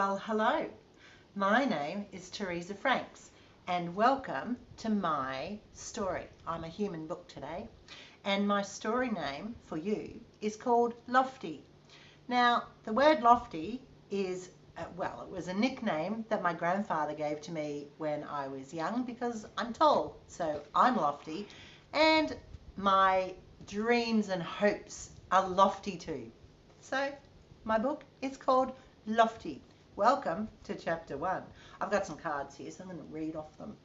Well, hello. My name is Teresa Franks, and welcome to my story. I'm a human book today, and my story name for you is called Lofty. Now, the word lofty is, it was a nickname that my grandfather gave to me when I was young because I'm tall, so I'm lofty, and my dreams and hopes are lofty too. So, my book is called Lofty. Welcome to chapter 1. I've got some cards here, so I'm going to read off them.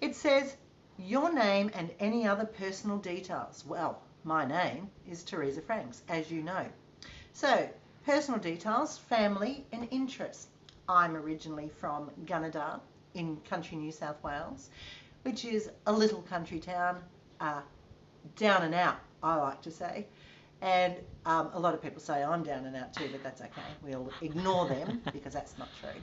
It says, your name and any other personal details. Well, my name is Teresa Franks, as you know. So, personal details, family and interests. I'm originally from Gunnedah in country New South Wales, which is a little country town, down and out, I like to say. And a lot of people say I'm down and out too, but that's okay. We'll ignore them because that's not true.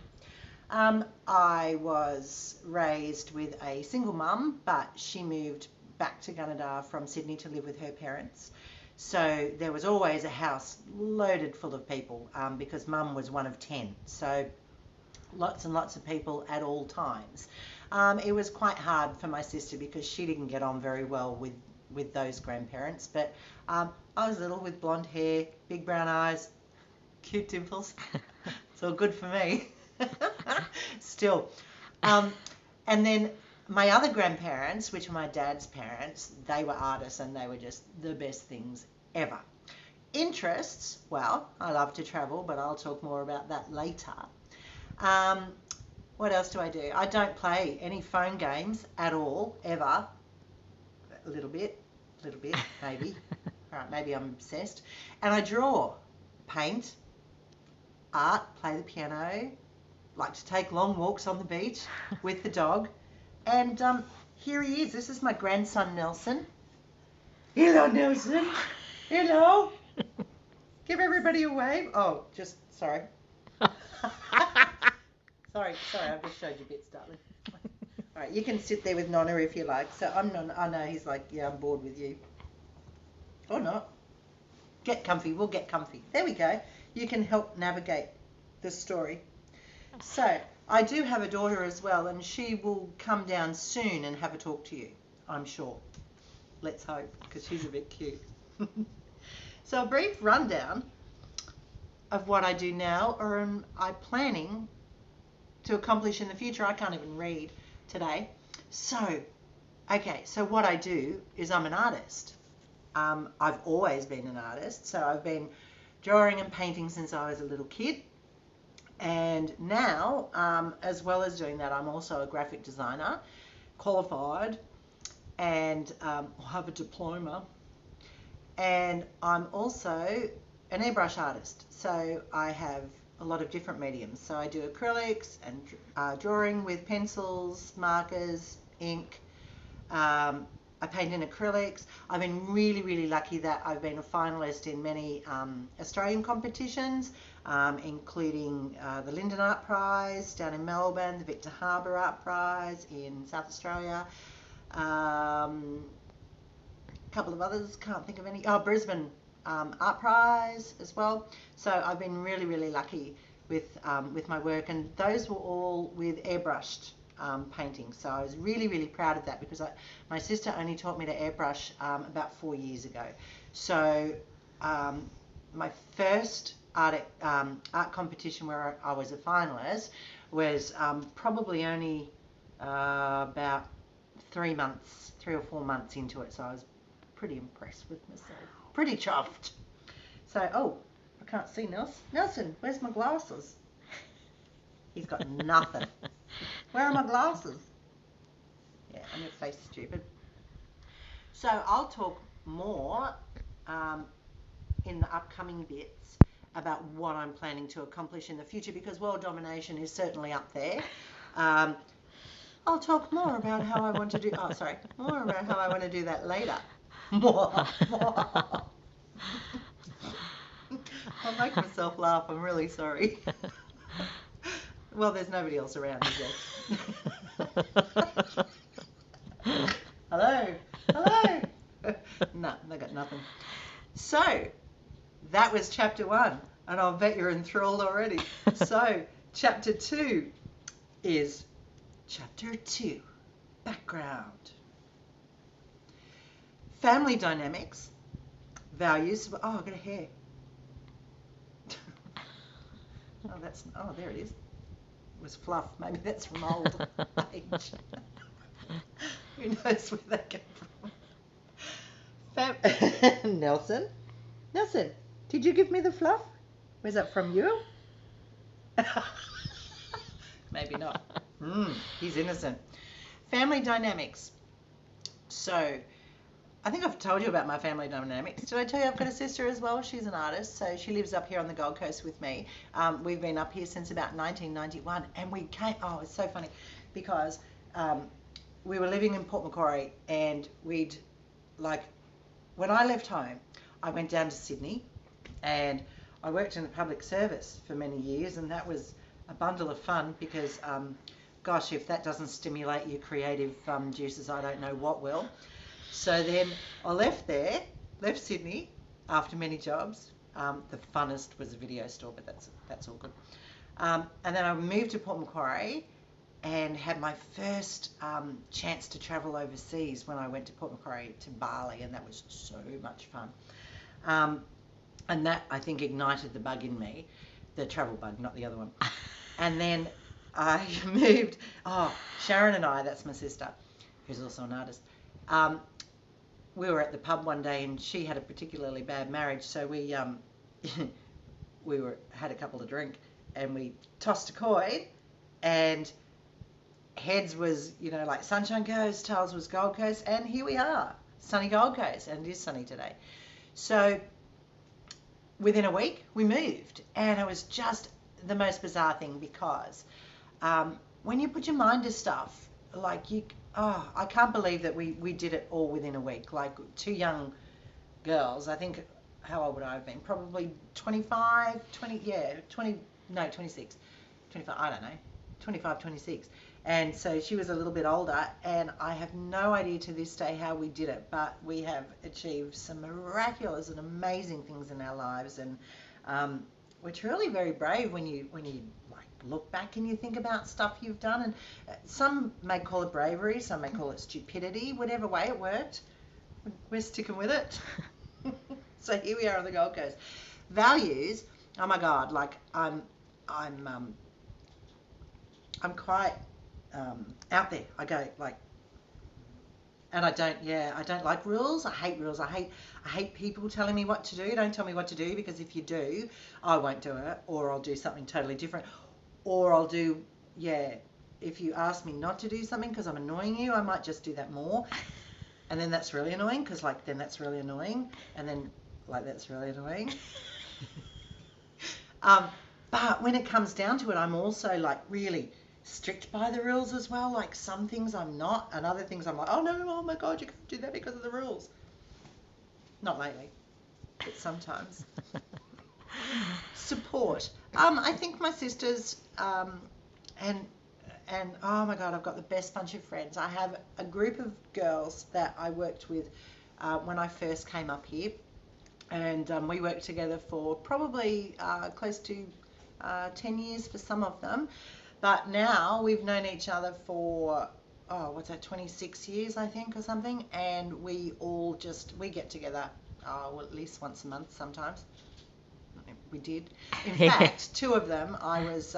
I was raised with a single mum, but she moved back to Gunnedah from Sydney to live with her parents. So there was always a house loaded full of people because mum was one of 10. So lots and lots of people at all times. It was quite hard for my sister because she didn't get on very well with those grandparents, but I was little with blonde hair, big brown eyes, cute dimples. It's all good for me. Still. And then my other grandparents, which were my dad's parents, they were artists and they were just the best things ever. Interests, well, I love to travel, but I'll talk more about that later. What else do? I don't play any phone games at all, ever. A little bit, maybe. All right, maybe I'm obsessed. And I draw, paint, art, play the piano, like to take long walks on the beach with the dog. And here he is. This is my grandson, Nelson. Hello, Nelson. Hello. Give everybody a wave. Oh, just, sorry. Sorry, I just showed you bits, darling. All right, you can sit there with Nonna if you like. So I'm Nonna. I know he's like, yeah, I'm bored with you. Or not. Get comfy. We'll get comfy. There we go. You can help navigate the story. So I do have a daughter as well, and she will come down soon and have a talk to you, I'm sure. Let's hope, because she's a bit cute. So a brief rundown of what I do now, or am I planning to accomplish in the future. I can't even read today. So what I do is I'm an artist. I've always been an artist, so I've been drawing and painting since I was a little kid. And now, as well as doing that, I'm also a graphic designer, qualified, and have a diploma. And I'm also an airbrush artist, so I have a lot of different mediums. So I do acrylics and drawing with pencils, markers, ink. I paint in acrylics. I've been really lucky that I've been a finalist in many Australian competitions, including the Lyndon Art Prize down in Melbourne, the Victor Harbour Art Prize in South Australia, a couple of others, can't think of any. Oh, Brisbane Art Prize as well. So I've been really lucky with my work, and those were all with airbrushed painting. So I was really proud of that because my sister only taught me to airbrush about 4 years ago. So my first art competition where I was a finalist was probably only about 3 or 4 months into it. So I was pretty impressed with myself, pretty chuffed. So, oh, I can't see Nelson. Nelson, where's my glasses? He's got nothing. Where are my glasses? Yeah, I'm going to face stupid. So I'll talk more in the upcoming bits about what I'm planning to accomplish in the future, because world domination is certainly up there. I'll talk more about how I want to do, more about how I want to do that later. More. I'll make myself laugh, I'm really sorry. Well, there's nobody else around, is there? Hello? No, they got nothing. So, that was chapter 1. And I'll bet you're enthralled already. So, chapter 2 is chapter 2, background. Family dynamics, values. Oh, I've got a hair. Oh, there it is. It was fluff. Maybe that's from old age. Who knows where that came from? Nelson, did you give me the fluff? Was that from you? Maybe not. He's innocent. Family dynamics. So, I think I've told you about my family dynamics. Did I tell you I've got a sister as well? She's an artist, so she lives up here on the Gold Coast with me. We've been up here since about 1991, and we came. Oh, it's so funny because we were living in Port Macquarie, and when I left home, I went down to Sydney, and I worked in the public service for many years, and that was a bundle of fun because, gosh, if that doesn't stimulate your creative juices, I don't know what will. So then I left Sydney after many jobs. The funnest was a video store, but that's all good. And then I moved to Port Macquarie and had my first chance to travel overseas when I went to Port Macquarie to Bali, and that was so much fun. And that, I think, ignited the bug in me, the travel bug, not the other one. And then I moved, Sharon and I, that's my sister, who's also an artist, we were at the pub one day and she had a particularly bad marriage, so we had a couple to drink and we tossed a coin, and heads was, like Sunshine Coast, tails was Gold Coast, and here we are, sunny Gold Coast, and it is sunny today. So within a week we moved, and it was just the most bizarre thing because when you put your mind to stuff, I can't believe that we did it all within a week. Like two young girls, I think, how old would I have been? Probably 25, 25, I don't know, 25, 26. And so she was a little bit older, and I have no idea to this day how we did it, but we have achieved some miraculous and amazing things in our lives, and we're truly very brave when you look back and you think about stuff you've done. And some may call it bravery, some may call it stupidity. Whatever way it worked, we're sticking with it. So here we are on the Gold Coast. Values, oh my God, I'm quite out there. I go and I don't like rules. I hate rules. I hate people telling me what to do. Don't tell me what to do, because if you do, I won't do it, or I'll do something totally different. Or I'll do, if you ask me not to do something because I'm annoying you, I might just do that more. And then that's really annoying because, then that's really annoying. And then, that's really annoying. But when it comes down to it, I'm also, really strict by the rules as well. Like, some things I'm not, and other things I'm like, oh, no, oh, my God, you can't do that because of the rules. Not lately, but sometimes. Support. I think my sisters, and oh my God, I've got the best bunch of friends. I have a group of girls that I worked with when I first came up here, and we worked together for probably close to 10 years for some of them, but now we've known each other for 26 years, I think, or something, and we get together at least once a month sometimes. We did. In fact, two of them I was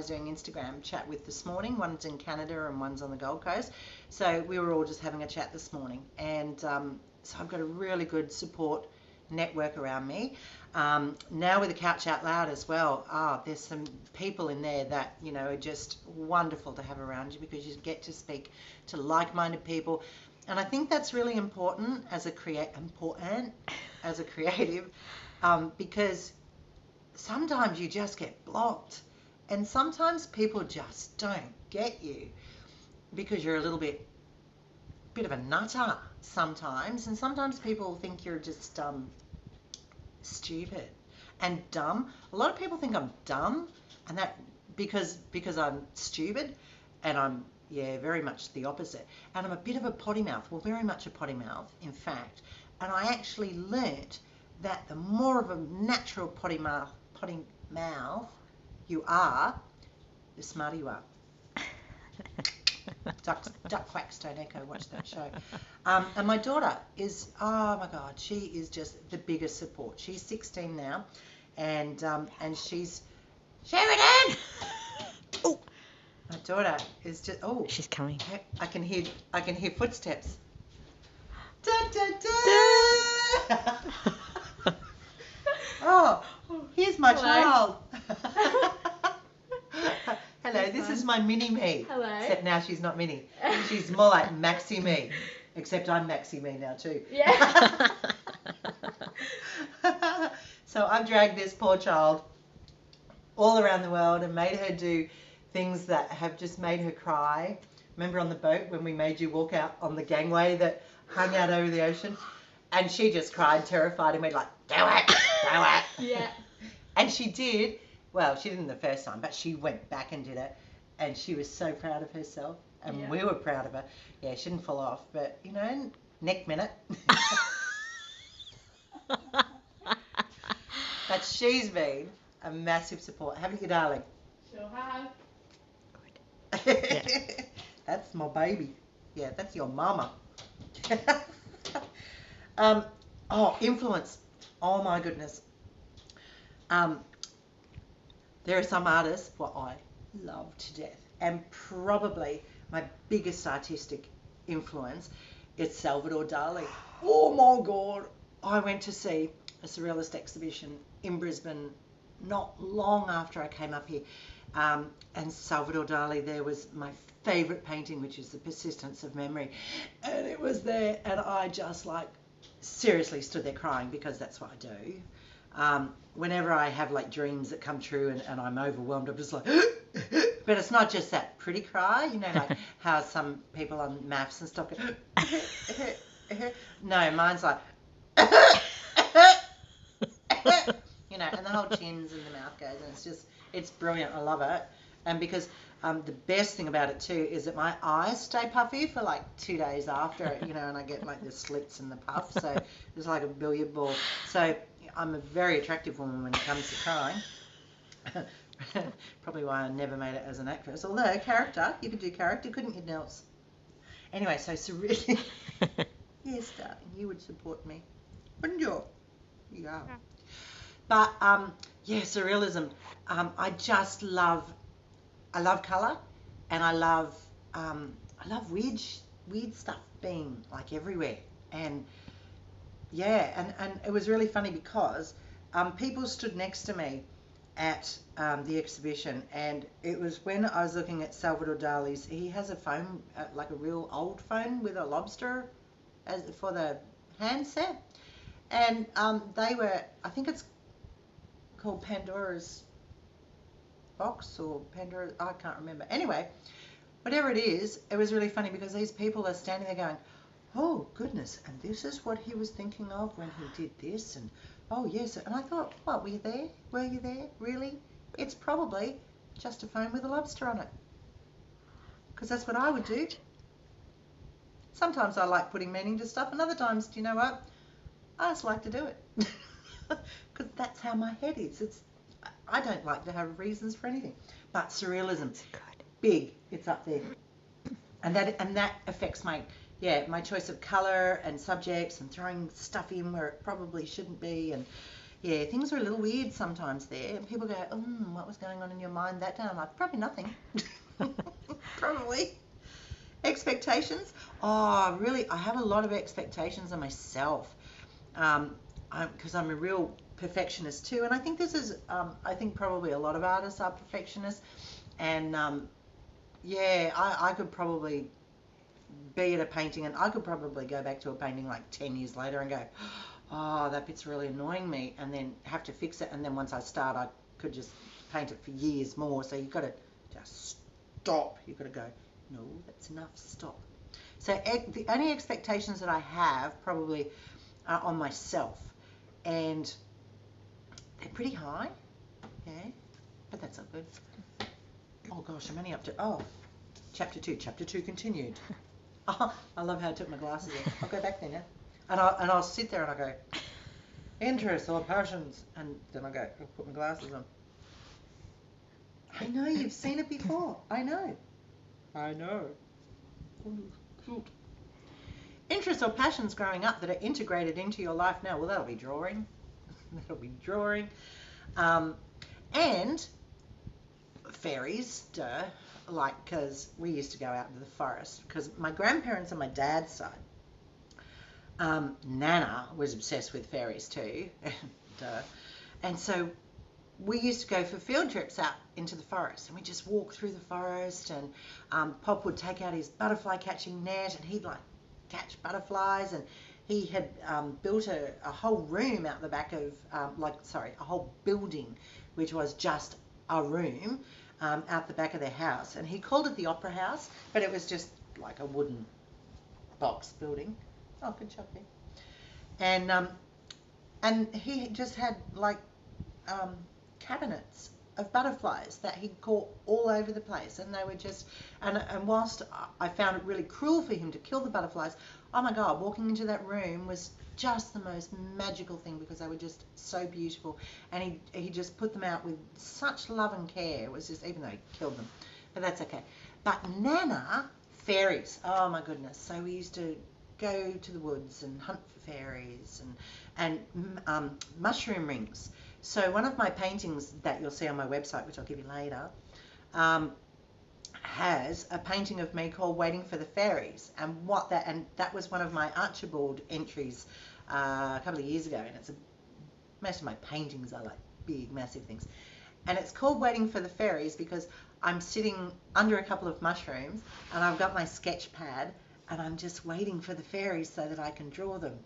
doing Instagram chat with this morning. One's in Canada and one's on the Gold Coast. So we were all just having a chat this morning. And so I've got a really good support network around me. Now with the Couch Out Loud as well, there's some people in there that, are just wonderful to have around you, because you get to speak to like-minded people. And I think that's really important as a creative, because sometimes you just get blocked, and sometimes people just don't get you because you're a little bit of a nutter sometimes, and sometimes people think you're just stupid and dumb. A lot of people think I'm dumb, and that because I'm stupid, and I'm very much the opposite, and I'm a bit of a potty mouth. Well, very much a potty mouth, in fact. And I actually learnt that the more of a natural potty potty mouth you are, the smarter you are. Duck quacks don't echo. Watch that show. And my daughter is, oh my God, she is just the biggest support. She's 16 now, and she's Sheridan. Oh, my daughter is just. Oh, she's coming. I can hear footsteps. Da, da, da. Oh, here's my child. Hello, this is my mini-me. Hello. Except now she's not mini. She's more like maxi-me. Except I'm maxi-me now too. Yeah. So I've dragged this poor child all around the world and made her do things that have just made her cry. Remember on the boat when we made you walk out on the gangway that hung out over the ocean? And she just cried, terrified, and we're like, do it, do it. Yeah. And she did. Well, she didn't the first time, but she went back and did it, and she was so proud of herself, and we were proud of her. Yeah, she didn't fall off, but, you know, neck minute. But she's been a massive support, haven't you, darling? Sure have. Yeah. That's my baby. Yeah, that's your mama. Influence. Oh, my goodness. There are some artists what I love to death, and probably my biggest artistic influence is Salvador Dali. Oh my God! I went to see a surrealist exhibition in Brisbane not long after I came up here, and Salvador Dali, there was my favourite painting, which is The Persistence of Memory, and it was there, and I just like seriously stood there crying, because that's what I do. Whenever I have like dreams that come true and I'm overwhelmed, I'm just like, but it's not just that pretty cry, you know, like how some people on maths and stuff go, no, mine's like, you know, and the whole chins and the mouth goes, and it's brilliant. I love it. And because the best thing about it too is that my eyes stay puffy for like 2 days after it, you know, and I get like the slits and the puff, so it's like a billiard ball. So I'm a very attractive woman when it comes to crying. Probably why I never made it as an actress. Although character, you could do character, couldn't you, Nels? Anyway, so surrealism. Yes, darling, you would support me, wouldn't you? Yeah. But yeah, surrealism. I just love. I love colour, and I love weird stuff being like everywhere, and yeah, and it was really funny because people stood next to me at the exhibition, and it was when I was looking at Salvador Dali's. He has a phone, like a real old phone with a lobster as for the handset, and they were, I think it's called Pandora's box or Pandora, I can't remember. Anyway, whatever it is, it was really funny because these people are standing there going, oh goodness, and this is what he was thinking of when he did this, and oh yes, and I thought, what, were you there? Were you there? Really? It's probably just a phone with a lobster on it, because that's what I would do. Sometimes I like putting meaning to stuff, and other times, do you know what? I just like to do it, because that's how my head is. I don't like to have reasons for anything. But surrealism, big, it's up there. And that affects my choice of colour and subjects, and throwing stuff in where it probably shouldn't be. And yeah, things are a little weird sometimes there. And people go, what was going on in your mind that day? I'm like, probably nothing. Probably. Expectations? Oh, really, I have a lot of expectations of myself. Because I'm a real perfectionist too, and I think this is I think probably a lot of artists are perfectionists, and I could probably be at a painting, and I could probably go back to a painting like 10 years later and go, oh, that bit's really annoying me, and then have to fix it, and then once I start I could just paint it for years more. So you've got to just stop. You've got to go, no, that's enough, stop. So the only expectations that I have probably are on myself, and they're pretty high, yeah, but that's not good. Oh gosh, I'm only up to, chapter 2 continued. Oh, I love how I took my glasses off. I'll go back there now, and I'll sit there and I'll go, Interests or passions. And then I'll put my glasses on. I know, you've seen it before. I know. Interests or passions growing up that are integrated into your life now. Well, that'll be drawing. And fairies, duh. Like, because we used to go out into the forest. Because my grandparents on my dad's side, Nana was obsessed with fairies too. Duh. And so we used to go for field trips out into the forest, and we just walk through the forest, and Pop would take out his butterfly catching net, and he'd like catch butterflies, and he had built a whole room out the back of, a whole building, which was just a room out the back of their house, and he called it the Opera House, but it was just like a wooden box building. Oh, good job, yeah. And he just had like cabinets of butterflies that he caught all over the place, and they were just, and whilst I found it really cruel for him to kill the butterflies, oh my God, walking into that room was just the most magical thing, because they were just so beautiful, and he just put them out with such love and care. It was just, even though he killed them, but that's okay. But Nana, fairies, oh my goodness. So we used to go to the woods and hunt for fairies, and mushroom rings. So one of my paintings that you'll see on my website, which I'll give you later, has a painting of me called Waiting for the Fairies, and that was one of my Archibald entries a couple of years ago, and most of my paintings are like big, massive things, and it's called Waiting for the Fairies because I'm sitting under a couple of mushrooms, and I've got my sketch pad, and I'm just waiting for the fairies so that I can draw them.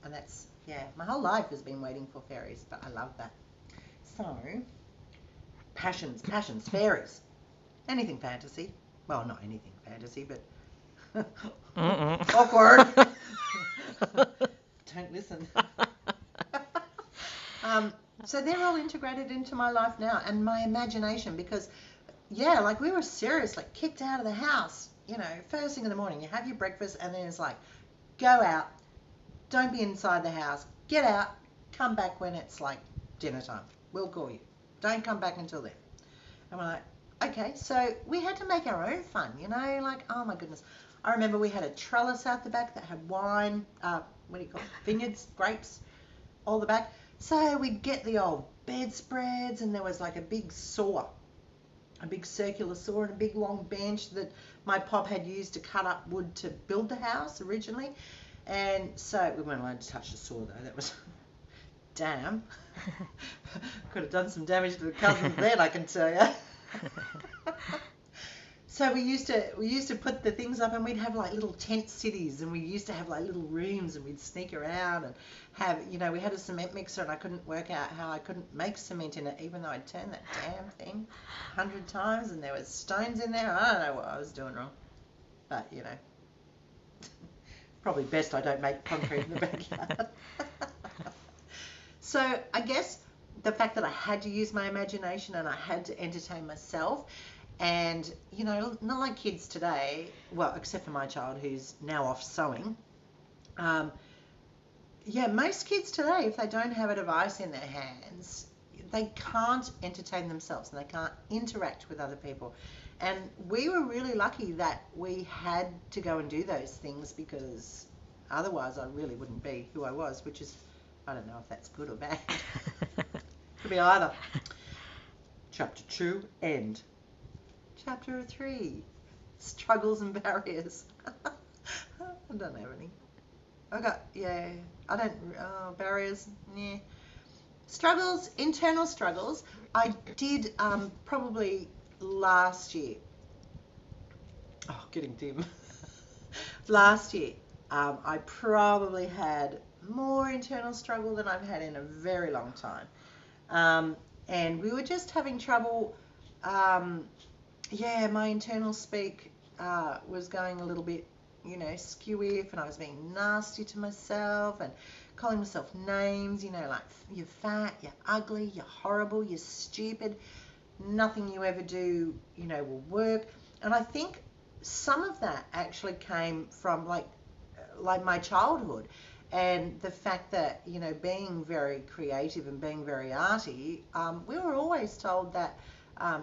And that's, yeah, my whole life has been waiting for fairies, but I love that. So, passions, fairies. Anything fantasy. Well, not anything fantasy, but awkward. Don't listen. So they're all integrated into my life now, and my imagination, because, yeah, like we were seriously kicked out of the house, first thing in the morning. You have your breakfast, and then it's like, go out, don't be inside the house, get out, come back when it's like dinner time. We'll call you. Don't come back until then. And we're like, okay, so we had to make our own fun, like, oh my goodness. I remember we had a trellis out the back that had wine, vineyards, grapes, all the back. So we'd get the old bedspreads, and there was like a big saw, a big circular saw, and a big long bench that my pop had used to cut up wood to build the house originally. And so we weren't allowed to touch the saw though. That was damn. Could have done some damage to the cousins then, I can tell you. So we used to put the things up, and we'd have like little tent cities, and we used to have like little rooms, and we'd sneak around and have, we had a cement mixer, and I couldn't work out how I couldn't make cement in it, even though I'd turned that damn thing 100 times, and there was stones in there. I don't know what I was doing wrong, but probably best I don't make concrete in the backyard. So I guess the fact that I had to use my imagination, and I had to entertain myself, and not like kids today, well, except for my child who's now off sewing. Most kids today, if they don't have a device in their hands, they can't entertain themselves, and they can't interact with other people. And we were really lucky that we had to go and do those things, because otherwise I really wouldn't be who I was, which is, I don't know if that's good or bad. Could be either. Chapter 2, end. Chapter 3, struggles and barriers. I don't have any. Barriers, yeah. Struggles, internal struggles. I did probably last year. Oh, getting dim. Last year, I probably had more internal struggle than I've had in a very long time. And we were just having trouble. My internal speak was going a little bit, skewy, and I was being nasty to myself and calling myself names, like, you're fat, you're ugly, you're horrible, you're stupid, nothing you ever do, will work. And I think some of that actually came from like my childhood. And the fact that, you know, being very creative and being very arty, we were always told that,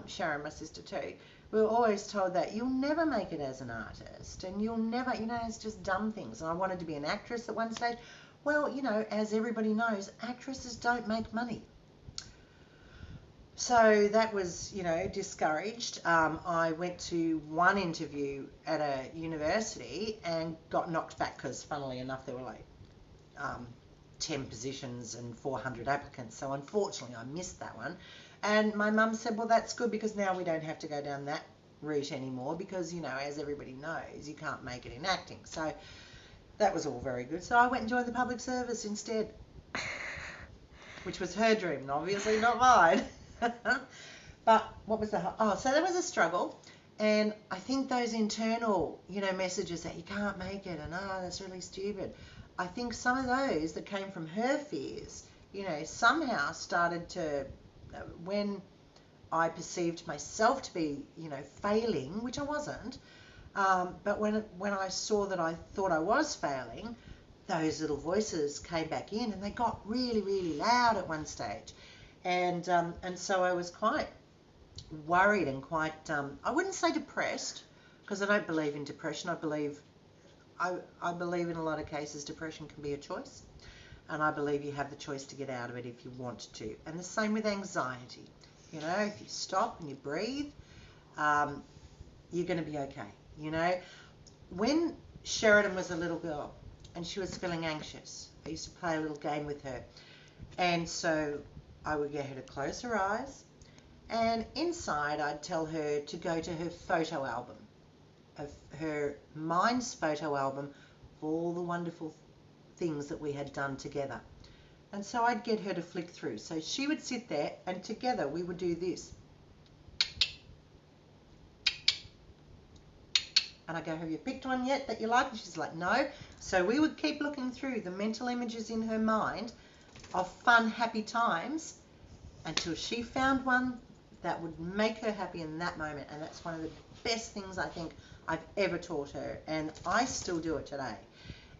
Sharon, my sister too, we were always told that you'll never make it as an artist and you'll never, you know, it's just dumb things. And I wanted to be an actress at one stage. Well, you know, as everybody knows, actresses don't make money. So that was, you know, discouraged. I went to one interview at a university and got knocked back because, funnily enough, there were like 10 positions and 400 applicants. So unfortunately, I missed that one. And my mum said, well, that's good because now we don't have to go down that route anymore because, you know, as everybody knows, you can't make it in acting. So that was all very good. So I went and joined the public service instead, which was her dream, and obviously not mine. But what was so there was a struggle, and I think those internal, you know, messages that you can't make it and that's really stupid, I think some of those that came from her fears, you know, somehow started to, when I perceived myself to be, you know, failing, which I wasn't, but when I saw that I thought I was failing, those little voices came back in and they got really, really loud at one stage. And so I was quite worried and quite, I wouldn't say depressed, because I don't believe in depression. I believe in a lot of cases depression can be a choice, and I believe you have the choice to get out of it if you want to. And the same with anxiety. You know, if you stop and you breathe, you're going to be okay. You know, when Sheridan was a little girl and she was feeling anxious, I used to play a little game with her, and so I would get her to close her eyes, and inside I'd tell her to go to her photo album, of her mind's photo album of all the wonderful things that we had done together. And so I'd get her to flick through. So she would sit there and together we would do this. And I go, have you picked one yet that you like? And she's like, no. So we would keep looking through the mental images in her mind of fun, happy times until she found one that would make her happy in that moment. And that's one of the best things I think I've ever taught her. And I still do it today.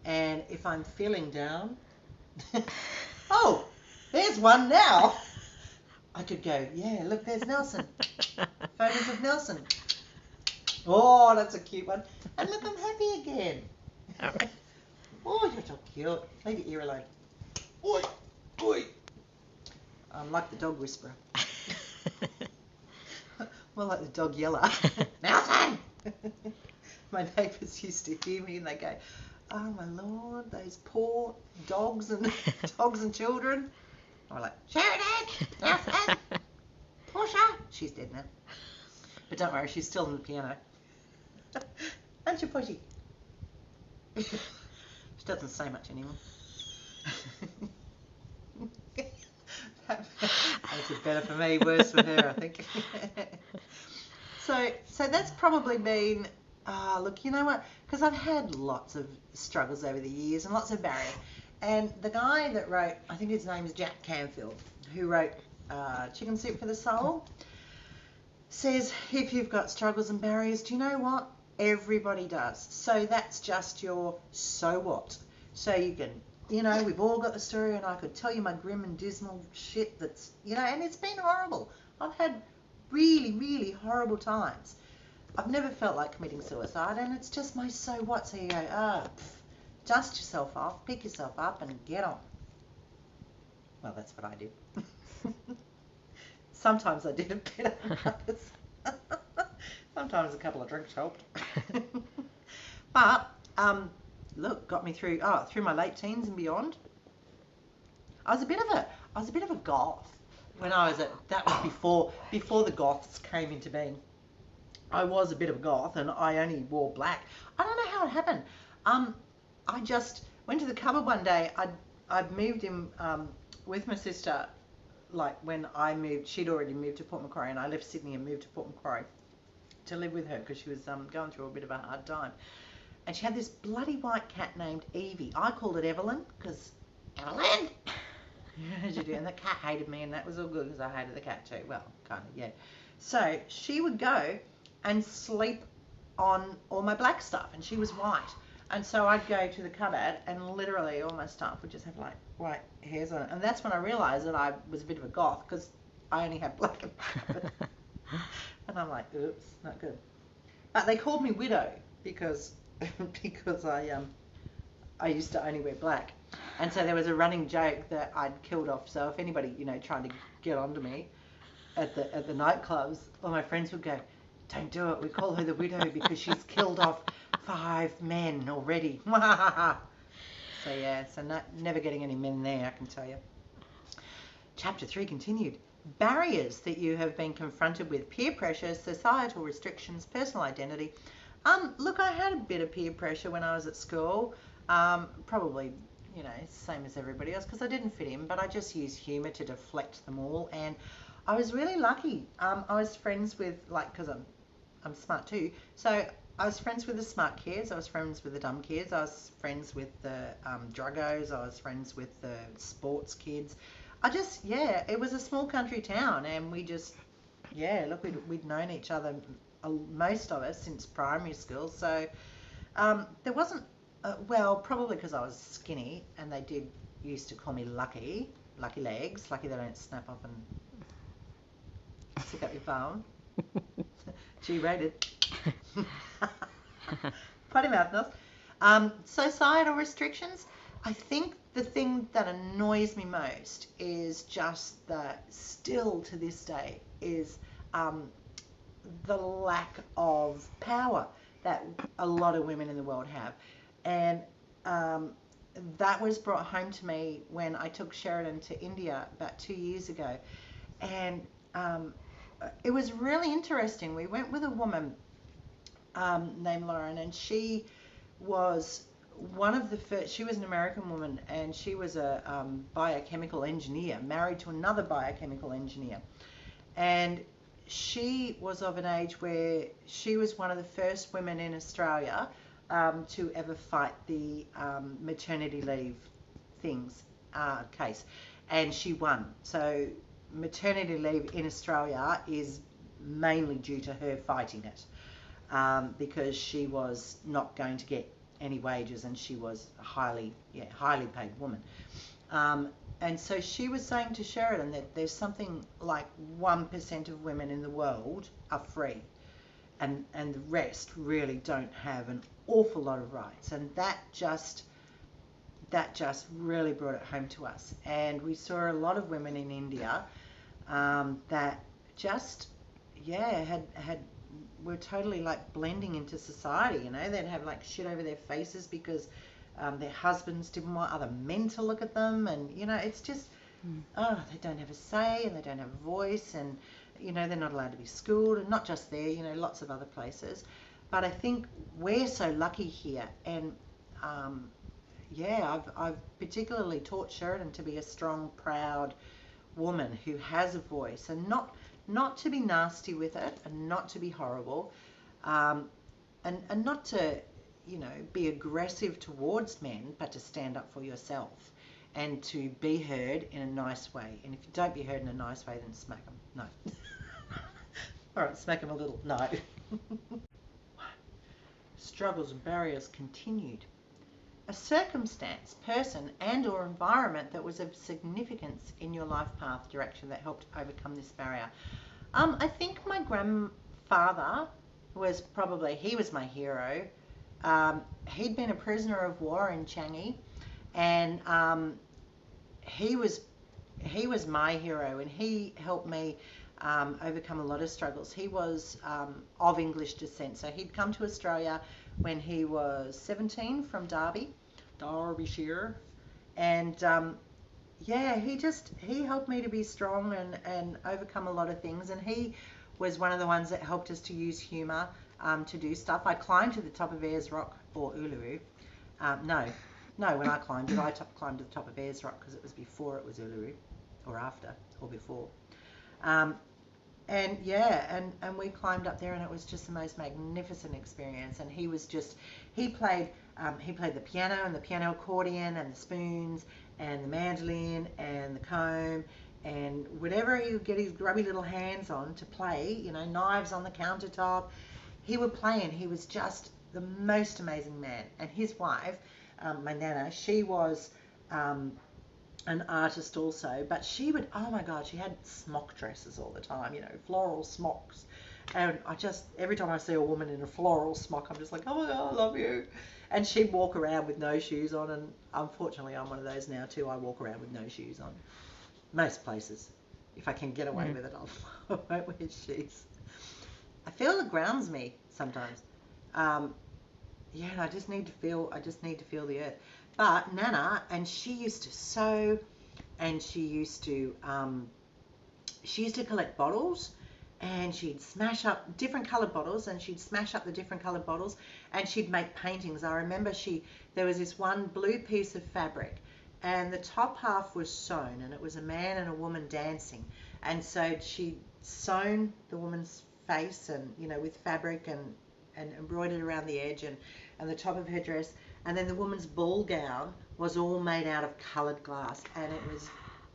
And if I'm feeling down, oh, there's one now. I could go, yeah, look, there's Nelson. Photos of Nelson. Oh, that's a cute one. And look, I'm happy again. Oh, you're so cute. Leave your ear alone. Oi, oi. I'm like the dog whisperer. More like the dog yeller. Nelson! My neighbours used to hear me and they go, oh my Lord, those poor dogs and children. I'm like, Sheridan, Nelson, Portia. She's dead now. But don't worry, she's still on the piano. Aren't you, Portia? She doesn't say much anymore. Makes it better for me, worse for her, I think. So that's probably been, look, you know what? Because I've had lots of struggles over the years and lots of barriers. And the guy that wrote, I think his name is Jack Canfield, who wrote Chicken Soup for the Soul, says if you've got struggles and barriers, do you know what? Everybody does. So that's just your so what. So you can, you know, we've all got the story, and I could tell you my grim and dismal shit that's, you know, and it's been horrible. I've had really, really horrible times. I've never felt like committing suicide, and it's just my so what. So you go, dust yourself off, pick yourself up, and get on. Well, that's what I did. Sometimes I did it better than others. Sometimes a couple of drinks helped. But, look, got me through my late teens and beyond. I was a bit of a goth when I was that was before the goths came into being. I was a bit of a goth, and I only wore black. I don't know how it happened. I just went to the cupboard one day. I'd moved in with my sister. Like when I moved, she'd already moved to Port Macquarie, and I left Sydney and moved to Port Macquarie to live with her because she was going through a bit of a hard time. And she had this bloody white cat named Evie. I called it Evelyn because Evelyn. And the cat hated me, and that was all good because I hated the cat too. Well, kind of, yeah. So she would go and sleep on all my black stuff, and she was white. And so I'd go to the cupboard and literally all my stuff would just have like white hairs on it. And that's when I realised that I was a bit of a goth because I only had black in my cupboard. And I'm like, oops, not good. But they called me widow because I used to only wear black. And so there was a running joke that I'd killed off. So if anybody, tried to get onto me at the nightclubs, all my friends would go, don't do it. We call her the widow because she's killed off 5 men already. So yeah, never getting any men there, I can tell you. Chapter 3 continued. Barriers that you have been confronted with: peer pressure, societal restrictions, personal identity. Look, I had a bit of peer pressure when I was at school. Probably, same as everybody else because I didn't fit in, but I just used humour to deflect them all. And I was really lucky. I was friends with, because I'm smart too. So I was friends with the smart kids. I was friends with the dumb kids. I was friends with the druggos. I was friends with the sports kids. It was a small country town, and we just, look, we'd known each other, most of us, since primary school. So there wasn't, probably because I was skinny, and they used to call me lucky legs, lucky they don't snap off and stick up your bum. G-rated. Potty mouth, Nels. Societal restrictions. I think the thing that annoys me most is just that still to this day is the lack of power that a lot of women in the world have. And that was brought home to me when I took Sheridan to India about 2 years ago. And it was really interesting. We went with a woman named Lauren, and she was one of the first. She was an American woman, and she was a biochemical engineer, married to another biochemical engineer. And she was of an age where she was one of the first women in Australia to ever fight the maternity leave case, and she won. So maternity leave in Australia is mainly due to her fighting it, because she was not going to get any wages, and she was a highly paid woman. And so she was saying to Sheridan that there's something like 1% of women in the world are free, and the rest really don't have an awful lot of rights. And that just really brought it home to us. And we saw a lot of women in India that just were totally like blending into society. They'd have like shit over their faces because their husbands didn't want other men to look at them, and it's just they don't have a say, and they don't have a voice, and they're not allowed to be schooled, and not just there, lots of other places. But I think we're so lucky here, and I've particularly taught Sheridan to be a strong, proud woman who has a voice, and not to be nasty with it, and not to be horrible, and not to be aggressive towards men, but to stand up for yourself and to be heard in a nice way. And if you don't be heard in a nice way, then smack them. No. All right, smack them a little. No. Struggles and barriers continued. A circumstance, person, and or environment that was of significance in your life path direction that helped overcome this barrier. I think my grandfather he was my hero. He'd been a prisoner of war in Changi, and he was my hero, and he helped me overcome a lot of struggles. He was of English descent, so he'd come to Australia when he was 17 from Derbyshire, and he helped me to be strong and overcome a lot of things. And he was one of the ones that helped us to use humour to do stuff. I climbed to the top of Ayers Rock, or Uluru. No, when I climbed it, I climbed to the top of Ayers Rock because it was before it was Uluru, or after, or before. And we climbed up there, and it was just the most magnificent experience. And he played the piano and the piano accordion and the spoons and the mandolin and the comb and whatever he would get his grubby little hands on to play, knives on the countertop, he would play, and he was just the most amazing man. And his wife, my nana, she was an artist also, but she would, oh my God, she had smock dresses all the time, floral smocks. And every time I see a woman in a floral smock, I'm just like, oh my God, I love you. And she'd walk around with no shoes on, and unfortunately I'm one of those now too. I walk around with no shoes on. Most places. If I can get away with it, I won't wear shoes. I feel it grounds me sometimes. And I just need to feel the earth. But Nana, and she used to sew, and she used to collect bottles, and she'd smash up different coloured bottles, and she'd smash up the different coloured bottles, and she'd make paintings. I remember there was this one blue piece of fabric, and the top half was sewn, and it was a man and a woman dancing, and so she'd sewn the woman's face and with fabric and embroidered around the edge and the top of her dress, and then the woman's ball gown was all made out of coloured glass, and it was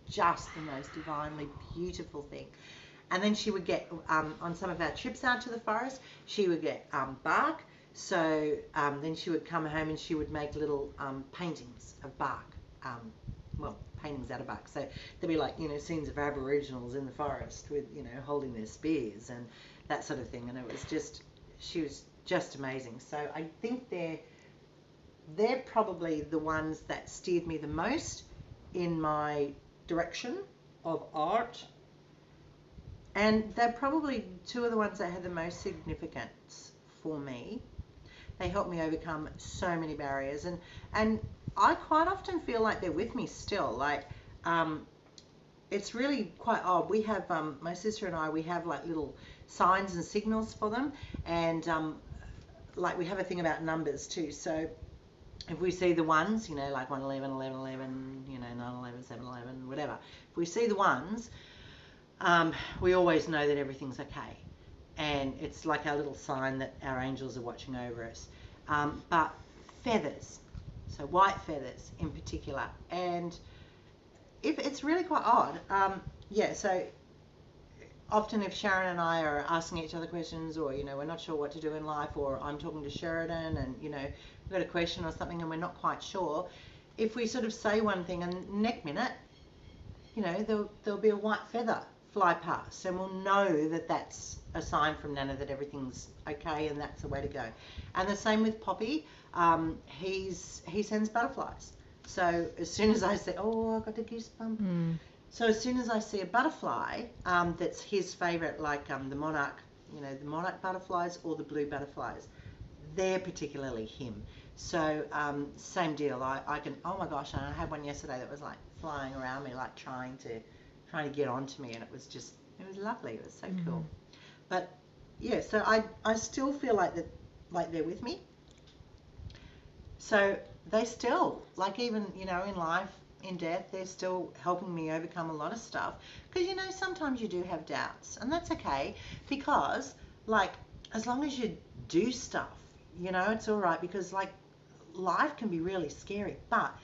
just the most divinely beautiful thing. And then she would get, on some of our trips out to the forest, she would get bark. So then she would come home and she would make little paintings of bark. Paintings out of bark. So there'd be like, scenes of Aboriginals in the forest with, holding their spears and that sort of thing. And she was just amazing. So I think they're probably the ones that steered me the most in my direction of art. And they're probably two of the ones that had the most significance for me. They helped me overcome so many barriers. And I quite often feel like they're with me still. Like, it's really quite odd. We have, my sister and I, we have like little signs and signals for them. And like we have a thing about numbers too. So if we see the ones, like 111, 1111, 911, 711, whatever. If we see the ones, we always know that everything's okay. And it's like our little sign that our angels are watching over us. But feathers, so white feathers in particular. And if it's really quite odd. So often if Sharon and I are asking each other questions, or, we're not sure what to do in life, or I'm talking to Sheridan and, we've got a question or something and we're not quite sure, if we sort of say one thing and next minute, there'll be a white feather fly past, and we'll know that that's a sign from Nana that everything's okay and that's the way to go. And the same with Poppy. He sends butterflies. So as soon as I say, oh, I got a goosebump. So as soon as I see a butterfly that's his favourite, like the monarch, the monarch butterflies or the blue butterflies, they're particularly him. So same deal. I can, oh my gosh, and I had one yesterday that was like flying around me, like trying to get onto me, and it was lovely. It was so cool. But yeah, so I still feel like they're with me. So they still, like, even, in life, in death, they're still helping me overcome a lot of stuff. Because, sometimes you do have doubts, and that's okay, because, like, as long as you do stuff, it's all right, because, like, life can be really scary. But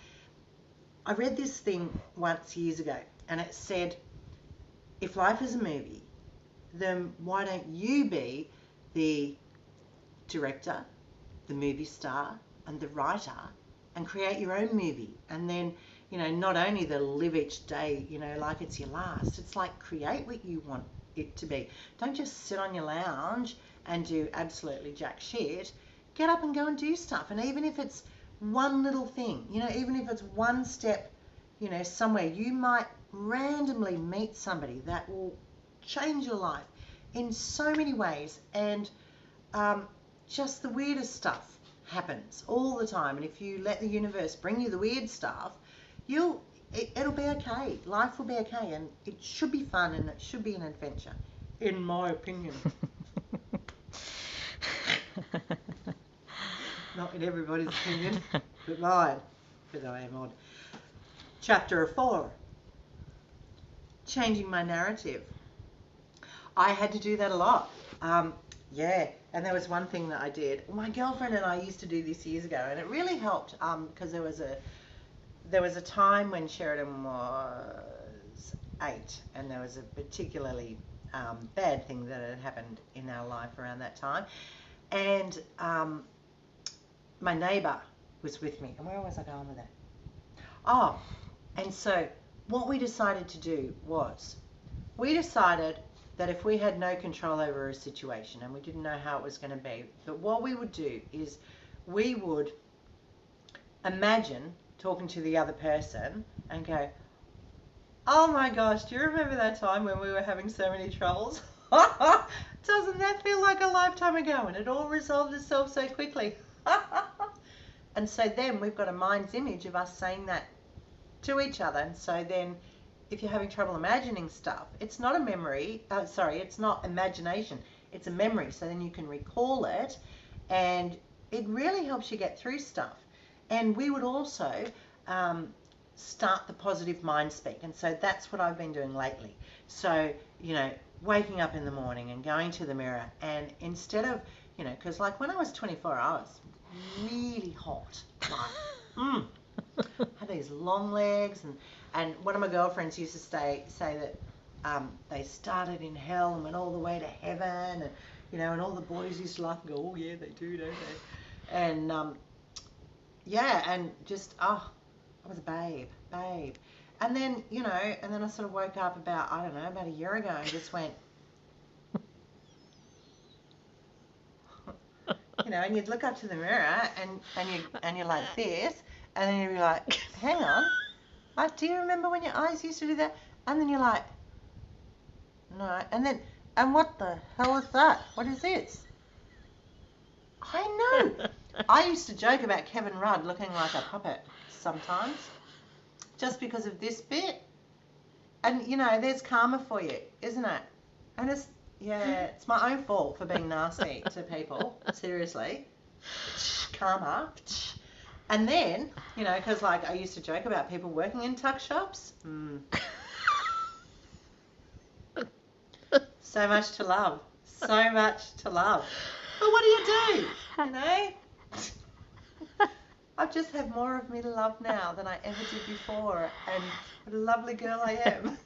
I read this thing once years ago, and it said, if life is a movie, then why don't you be the director, the movie star, and the writer, and create your own movie? And then, not only the live each day, like it's your last, it's like create what you want it to be. Don't just sit on your lounge and do absolutely jack shit. Get up and go and do stuff. And even if it's one little thing, even if it's one step, somewhere, you might randomly meet somebody that will change your life in so many ways. And just the weirdest stuff happens all the time. And if you let the universe bring you the weird stuff, it'll be okay. Life will be okay, and it should be fun, and it should be an adventure, in my opinion. Not in everybody's opinion, but mine, because I am odd. Chapter 4, changing my narrative. I had to do that a lot. And there was one thing that I did. My girlfriend and I used to do this years ago, and it really helped because there was a time when Sheridan was 8, and there was a particularly bad thing that had happened in our life around that time. And my neighbour was with me. And where was I going with that? Oh, and so what we decided to do was we decided that if we had no control over a situation and we didn't know how it was going to be, that what we would do is we would imagine talking to the other person and go, oh my gosh, do you remember that time when we were having so many troubles? Doesn't that feel like a lifetime ago? And it all resolved itself so quickly. And so then we've got a mind's image of us saying that to each other. And so then if you're having trouble imagining stuff, it's not a memory, it's not imagination, it's a memory. So then you can recall it and it really helps you get through stuff. And we would also start the positive mind speak. And so that's what I've been doing lately. So, waking up in the morning and going to the mirror and instead of, because like when I was 24, I was really hot. Like, had these long legs and one of my girlfriends used to say that they started in hell and went all the way to heaven and, and all the boys used to laugh and go, oh yeah, they do, don't they? And, and just, I was a babe. And then, and then I sort of woke up about a year ago and just went, and you'd look up to the mirror and you're like this, and then you'd be like, hang on, do you remember when your eyes used to do that? And then you're like, no, and what the hell is that? What is this? I know. I used to joke about Kevin Rudd looking like a puppet sometimes, just because of this bit. And, there's karma for you, isn't it? And it's my own fault for being nasty to people, seriously. Karma. And then, because like I used to joke about people working in tuck shops. So much to love. So much to love. But what do? I just have more of me to love now than I ever did before. And what a lovely girl I am.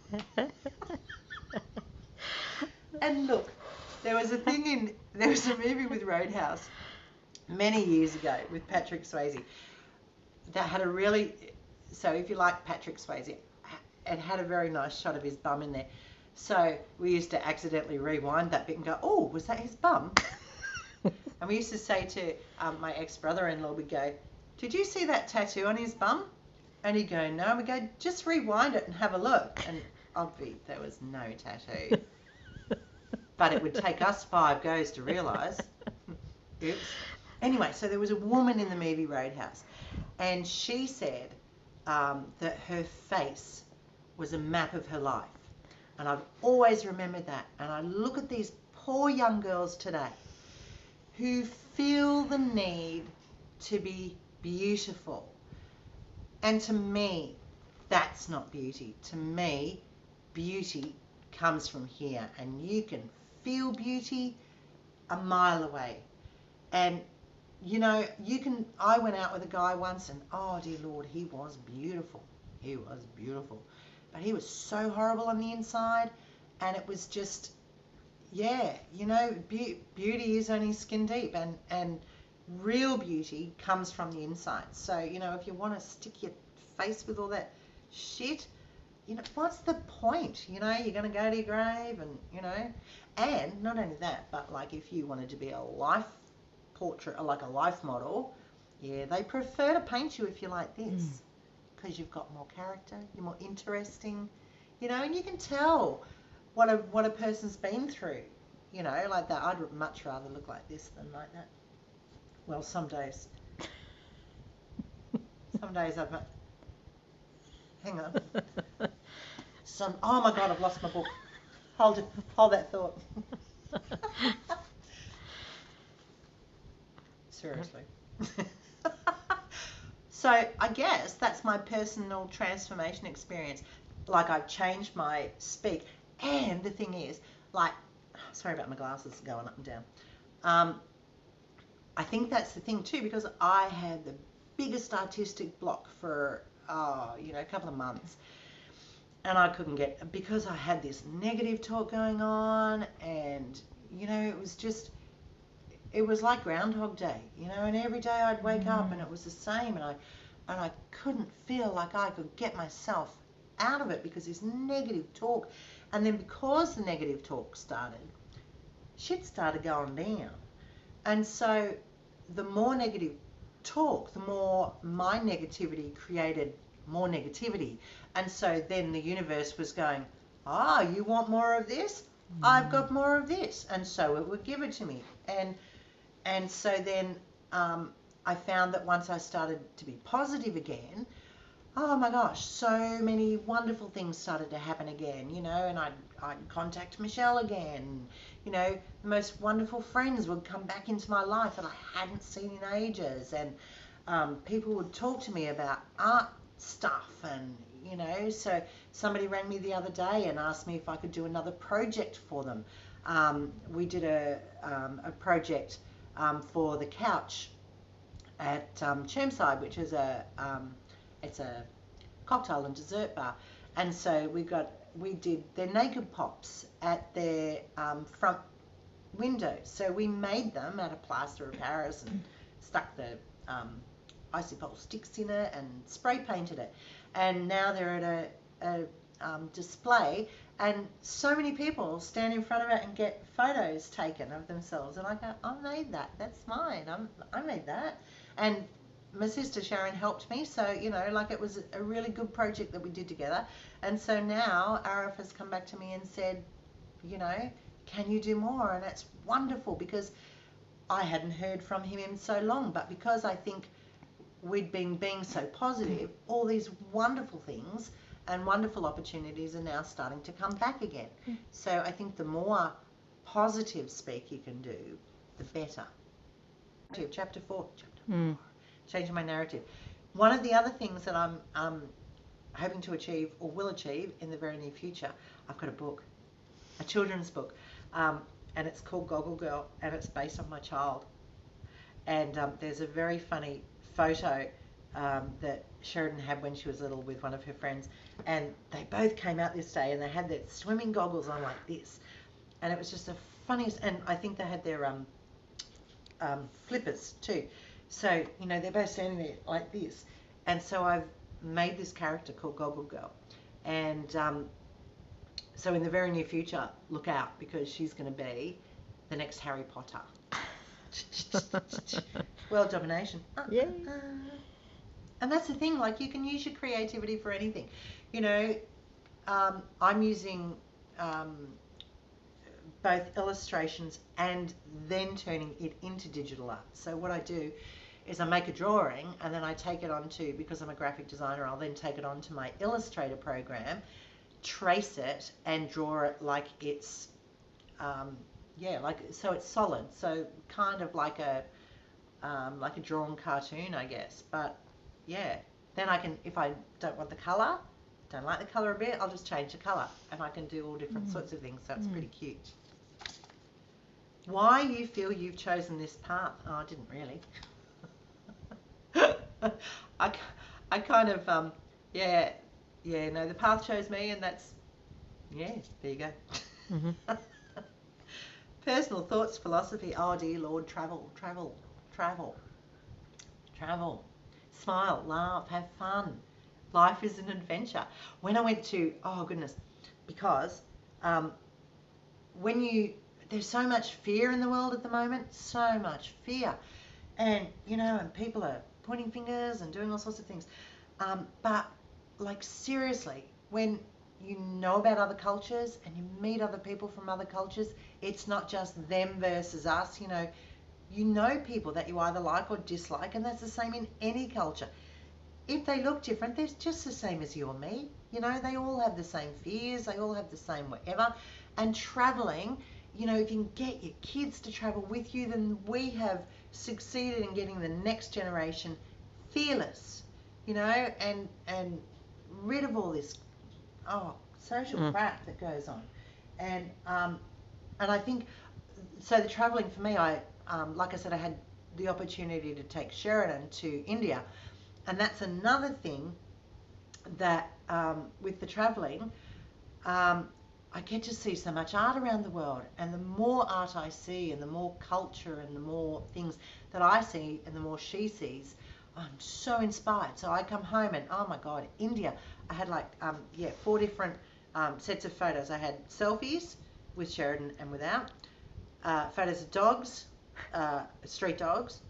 And look, there was a movie with Roadhouse many years ago with Patrick Swayze that had so if you like Patrick Swayze, it had a very nice shot of his bum in there. So we used to accidentally rewind that bit and go, oh, was that his bum? And we used to say to my ex-brother-in-law, we'd go, did you see that tattoo on his bum? And he'd go, no. We go, just rewind it and have a look. And obviously there was no tattoo. But it would take us 5 goes to realise. Oops. Anyway, so there was a woman in the movie Roadhouse, and she said that her face was a map of her life. And I've always remembered that. And I look at these poor young girls today who feel the need to be beautiful. And to me, that's not beauty. To me, beauty comes from here, and you can feel beauty a mile away. And I went out with a guy once and oh dear Lord, he was beautiful. But he was so horrible on the inside, and it was just, beauty is only skin deep, and real beauty comes from the inside. So, if you want to stick your face with all that shit, what's the point? You're going to go to your grave and not only that, but like if you wanted to be a life portrait or like a life model, they prefer to paint you if you're like this because you've got more character, you're more interesting, and you can tell what a person's been through, like that. I'd much rather look like this than like that. Well, some days. Hang on. Oh my God, I've lost my book. Hold that thought. Seriously. So I guess that's my personal transformation experience. Like I've changed my speak. And the thing is, like, sorry about my glasses going up and down. I think that's the thing too, because I had the biggest artistic block for, a couple of months. And I couldn't because I had this negative talk going on, and, it was just, it was like Groundhog Day, you know, and every day I'd wake up and it was the same, and I couldn't feel like I could get myself out of it because this negative talk. And then because the negative talk started, shit started going down. And so the more negative talk, the more my negativity created more negativity. And so then the universe was going, you want more of this? I've got more of this. And so it would give it to me. And so then I found that once I started to be positive again, oh my gosh, so many wonderful things started to happen again, you know, and I'd contact Michelle again. You know, the most wonderful friends would come back into my life that I hadn't seen in ages, and people would talk to me about art stuff, and, you know, so somebody rang me the other day and asked me if I could do another project for them. We did a project for the couch at Chermside, which is it's a cocktail and dessert bar, and so we did their naked pops at their front window. So we made them out of plaster of Paris and stuck the icy pole sticks in it and spray painted it, and now they're at a display, and so many people stand in front of it and get photos taken of themselves, and I go, I made that, that's mine, I made that. And my sister Sharon helped me, so, you know, like, it was a really good project that we did together. And so now Arif has come back to me and said, you know, can you do more? And it's wonderful because I hadn't heard from him in so long, but because I think we'd been being so positive, all these wonderful things and wonderful opportunities are now starting to come back again. So I think the more positive speak you can do, the better. Chapter 4. Changing my narrative. One of the other things that I'm hoping to achieve, or will achieve in the very near future, I've got a book, a children's book, and it's called Goggle Girl, and it's based on my child. And there's a very funny photo that Sheridan had when she was little with one of her friends, and they both came out this day and they had their swimming goggles on like this, and it was just the funniest. And I think they had their flippers too. So, you know, they're both standing there like this. And so I've made this character called Goggle Girl. And so in the very near future, look out, because she's going to be the next Harry Potter. World domination. Yay. And that's the thing, like, you can use your creativity for anything. You know, I'm using both illustrations and then turning it into digital art. So what I do is I make a drawing and then I take it onto, because I'm a graphic designer, I'll then take it onto my Illustrator program, trace it and draw it like it's, so it's solid. So kind of like a drawn cartoon, I guess. But yeah, then I can, if I don't want the colour, don't like the colour a bit, I'll just change the colour and I can do all different sorts of things. So it's pretty cute. Why you feel you've chosen this path? Oh, I didn't really. I kind of, no, the path chose me, and that's, there you go. Personal thoughts, philosophy. Oh, dear Lord, travel. Smile, laugh, have fun. Life is an adventure. When I went to, because there's so much fear in the world at the moment, so much fear. And, you know, and people are pointing fingers and doing all sorts of things. But, like, seriously, when you know about other cultures and you meet other people from other cultures, it's not just them versus us, you know people that you either like or dislike, and that's the same in any culture. If they look different, they're just the same as you or me. You know, they all have the same fears, they all have the same whatever. And traveling, you know, if you can get your kids to travel with you, then we have succeeded in getting the next generation fearless, you know, and rid of all this social crap that goes on. And I think, so the traveling for me, I like I said, I had the opportunity to take Sheridan to India, and that's another thing that with the traveling, I I get to see so much art around the world, and the more art I see and the more culture and the more things that I see and the more she sees, I'm so inspired. So I come home and, oh my God, India, I had like, 4 different sets of photos. I had selfies with Sheridan and without, photos of dogs, street dogs,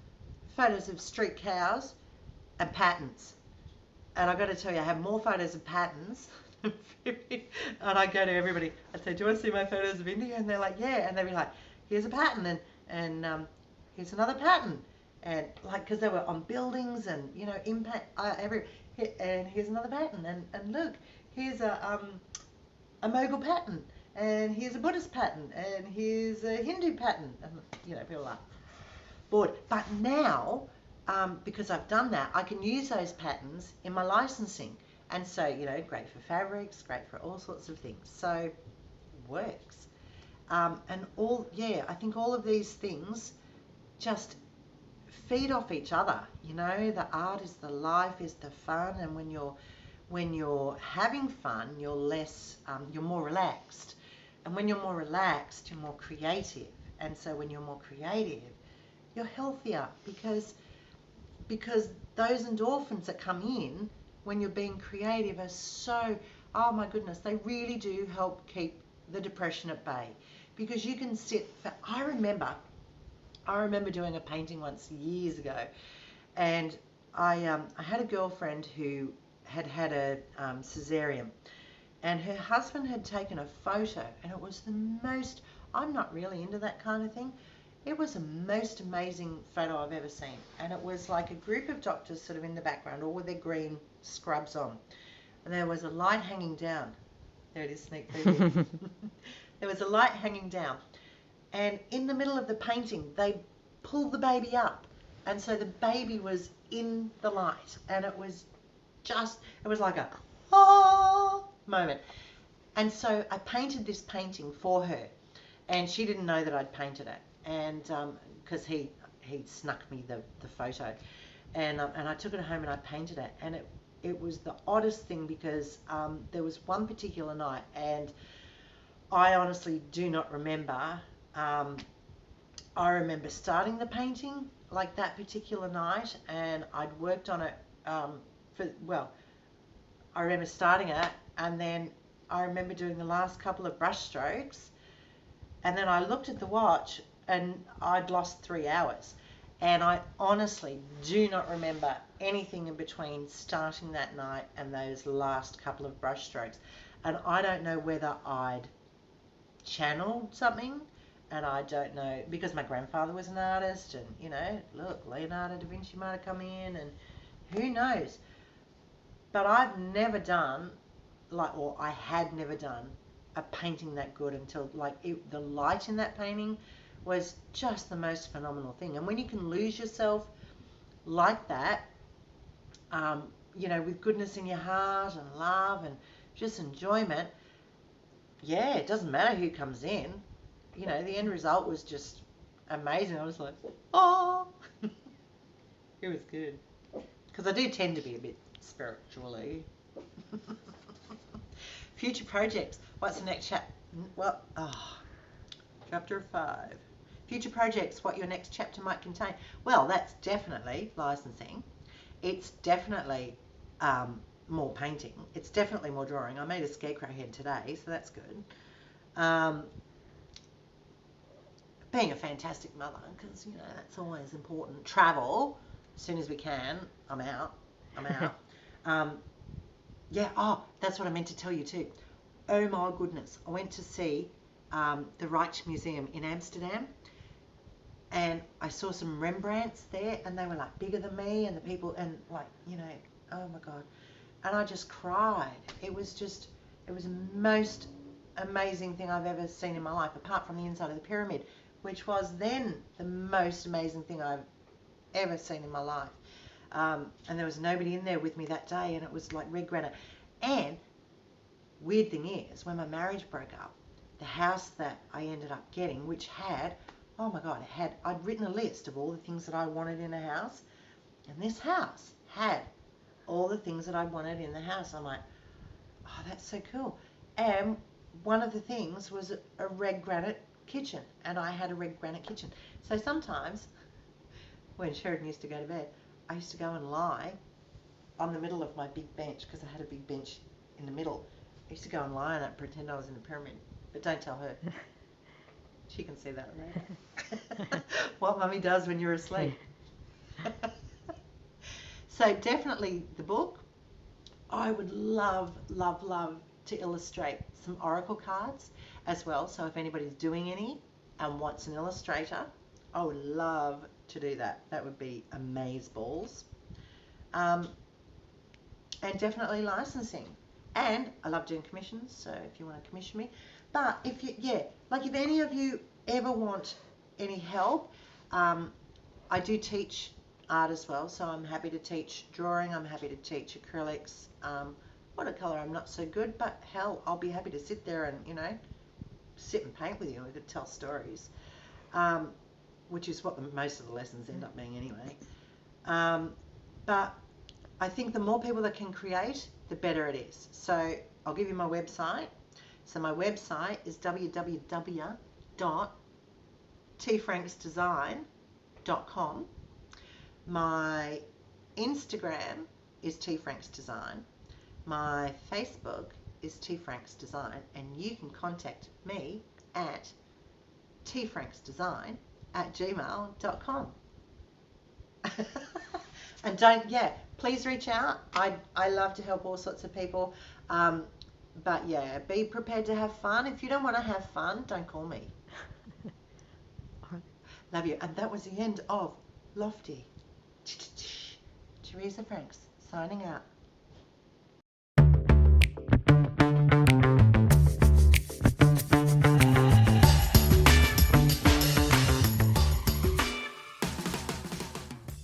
photos of street cows, and patterns. And I've got to tell you, I have more photos of patterns. And I go to everybody, I say, do you want to see my photos of India? And they're like, yeah. And they'll be like, here's a pattern, and here's another pattern. And like, because they were on buildings and, you know, impact, and here's another pattern. And look, here's a Mughal pattern. And here's a Buddhist pattern. And here's a Hindu pattern. And, you know, people are bored. But now, because I've done that, I can use those patterns in my licensing. And so, you know, great for fabrics, great for all sorts of things. So, it works. And I think all of these things just feed off each other. You know, the art is the life, is the fun. And when you're having fun, you're more relaxed. And when you're more relaxed, you're more creative. And so when you're more creative, you're healthier because those endorphins that come in when you're being creative are so, oh my goodness, they really do help keep the depression at bay. Because you can sit for, I remember doing a painting once years ago, and I had a girlfriend who had a cesarean, and her husband had taken a photo, and it was the most, I'm not really into that kind of thing. It was the most amazing photo I've ever seen. And it was like a group of doctors sort of in the background, all with their green scrubs on. And there was a light hanging down. There it is, sneak preview. There was a light hanging down. And in the middle of the painting, they pulled the baby up. And so the baby was in the light. And it was like a, oh, moment. And so I painted this painting for her. And she didn't know that I'd painted it. And because he snuck me the photo, and I took it home and I painted it, and it was the oddest thing because there was one particular night, and I honestly do not remember. I remember starting the painting like that particular night, and I'd worked on it I remember starting it, and then I remember doing the last couple of brush strokes, and then I looked at the watch. And I'd lost 3 hours. And I honestly do not remember anything in between starting that night and those last couple of brush strokes. And I don't know whether I'd channeled something, and I don't know, because my grandfather was an artist, and, you know, look, Leonardo da Vinci might have come in, and who knows. But I've never done, I had never done a painting that good until, the light in that painting was just the most phenomenal thing. And when you can lose yourself like that, you know, with goodness in your heart and love and just enjoyment, yeah, it doesn't matter who comes in. You know, the end result was just amazing. I was like, oh, it was good. Because I do tend to be a bit spiritually. Future projects. What's the next chapter? Well, chapter 5. Future projects, what your next chapter might contain. Well, that's definitely licensing. It's definitely more painting. It's definitely more drawing. I made a scarecrow head today, so that's good. Being a fantastic mother, because, you know, that's always important. Travel, as soon as we can. I'm out. That's what I meant to tell you too. Oh my goodness. I went to see the Rijksmuseum in Amsterdam, and I saw some Rembrandts there, and they were like bigger than me, and the people, and like, you know, oh my God. And I just cried. It was the most amazing thing I've ever seen in my life, apart from the inside of the pyramid, which was then the most amazing thing I've ever seen in my life. And there was nobody in there with me that day, and it was like red granite. And weird thing is, when my marriage broke up, the house that I ended up getting, which had, oh my God, I'd written a list of all the things that I wanted in a house, and this house had all the things that I wanted in the house. I'm like, oh, that's so cool. And one of the things was a red granite kitchen, and I had a red granite kitchen. So sometimes when Sheridan used to go to bed, I used to go and lie on the middle of my big bench, because I had a big bench in the middle. I used to go and lie on it and pretend I was in a pyramid. But don't tell her. She can see that later. What Mummy does when you're asleep. So definitely the book. I would love, love, love to illustrate some oracle cards as well. So if anybody's doing any and wants an illustrator, I would love to do that. That would be amazeballs. And definitely licensing. And I love doing commissions, so if you want to commission me. But if you, if any of you ever want any help, I do teach art as well, so I'm happy to teach drawing, I'm happy to teach acrylics. Watercolour I'm not so good, but hell, I'll be happy to sit there and, sit and paint with you, and we could tell stories, which is what most of the lessons end up being anyway. But I think the more people that can create, the better it is. So I'll give you my website. So my website is www.tfranksdesign.com. My Instagram is tfranksdesign. My Facebook is tfranksdesign, and you can contact me at tfranksdesign@gmail.com. And please reach out. I love to help all sorts of people. But be prepared to have fun. If you don't want to have fun, don't call me. Love you. And that was the end of Lofty. Teresa Franks signing out.